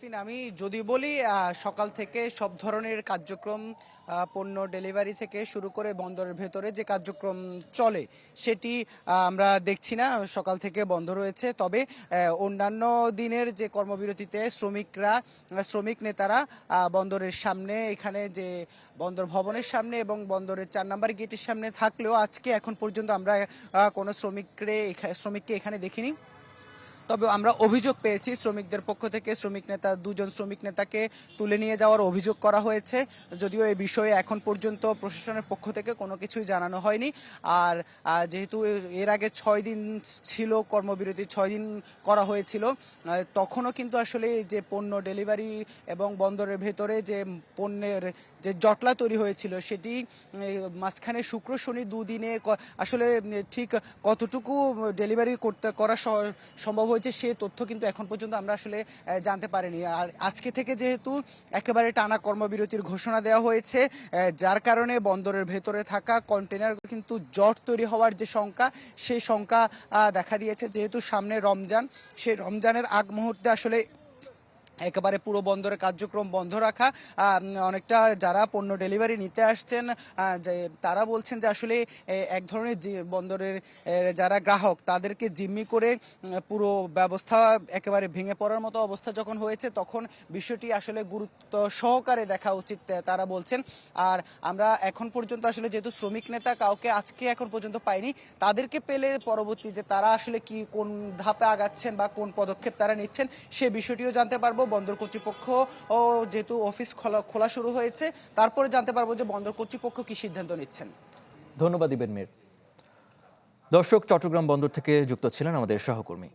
আরফিন, আমি যদি বলি সকাল থেকে সব ধরনের কার্যক্রম, পণ্য ডেলিভারি থেকে শুরু করে বন্দরের ভেতরে যে কার্যক্রম চলে সেটি আমরা দেখছি না, সকাল থেকে বন্ধ রয়েছে। তবে অন্যান্য দিনের যে কর্মবিরতিতে শ্রমিক নেতারা বন্দরের সামনে, এখানে যে বন্দর ভবনের সামনে এবং বন্দরের 4 নম্বর গেটের সামনে থাকলেও আজকে এখন পর্যন্ত আমরা কোনো শ্রমিককে এখানে দেখিনি। তবে আমরা অভিযোগ পেয়েছি শ্রমিকদের পক্ষ থেকে, দুজন শ্রমিক নেতাকে তুলে নিয়ে যাওয়ার অভিযোগ করা হয়েছে। যদিও এই বিষয়ে এখন পর্যন্ত প্রশাসনের পক্ষ থেকে কোনো কিছুই জানানো হয়নি। আর যেহেতু এর আগে 6 দিন ছিল কর্মবিরতি, 6 দিন করা হয়েছিল, তখনও কিন্তু আসলে যে পণ্য ডেলিভারি এবং বন্দরের ভেতরে যে পণ্যের যে জটলা তৈরি হয়েছিল সেটি মাঝখানে শুক্র শনি দুদিনে আসলে ঠিক কতটুকু ডেলিভারি করা সম্ভব হয়েছে সে তথ্য কিন্তু এখন পর্যন্ত আমরা আসলে জানতে পারিনি। আর আজকে থেকে যেহেতু একেবারে টানা কর্মবিরতির ঘোষণা দেওয়া হয়েছে, যার কারণে বন্দরের ভেতরে থাকা কন্টেনার কিন্তু জট তৈরি হওয়ার যে শঙ্কা, সেই শঙ্কা দেখা দিয়েছে। যেহেতু সামনে রমজান, সেই রমজানের আগ মুহূর্তে আসলে একেবারে পুরো বন্দরের কার্যক্রম বন্ধ রাখা, অনেকটা যারা পণ্য ডেলিভারি নিতে আসছেন যে তারা বলছেন যে আসলে এক ধরনের যে বন্দরের যারা গ্রাহক তাদেরকে জিম্মি করে পুরো ব্যবস্থা একেবারে ভেঙে পড়ার মতো অবস্থা যখন হয়েছে, তখন বিষয়টি আসলে গুরুত্ব সহকারে দেখা উচিত তারা বলছেন। আর আমরা এখন পর্যন্ত আসলে যেহেতু শ্রমিক নেতা কাউকে আজকে এখন পর্যন্ত পাইনি, তাদেরকে পেলে পরবর্তী যে তারা আসলে কোন ধাপে আগাচ্ছেন বা কোন পদক্ষেপ তারা নিচ্ছেন সে বিষয়টিও জানতে পারবো। বন্দর কর্তৃপক্ষ যেহেতু অফিস খোলা শুরু হয়েছে, তারপরে জানতে পারবো যে বন্দর কর্তৃপক্ষ কি সিদ্ধান্ত নিচ্ছেন। ধন্যবাদ ইবেন মির। দর্শক, চট্টগ্রাম বন্দর থেকে যুক্ত ছিলেন আমাদের সহকর্মী।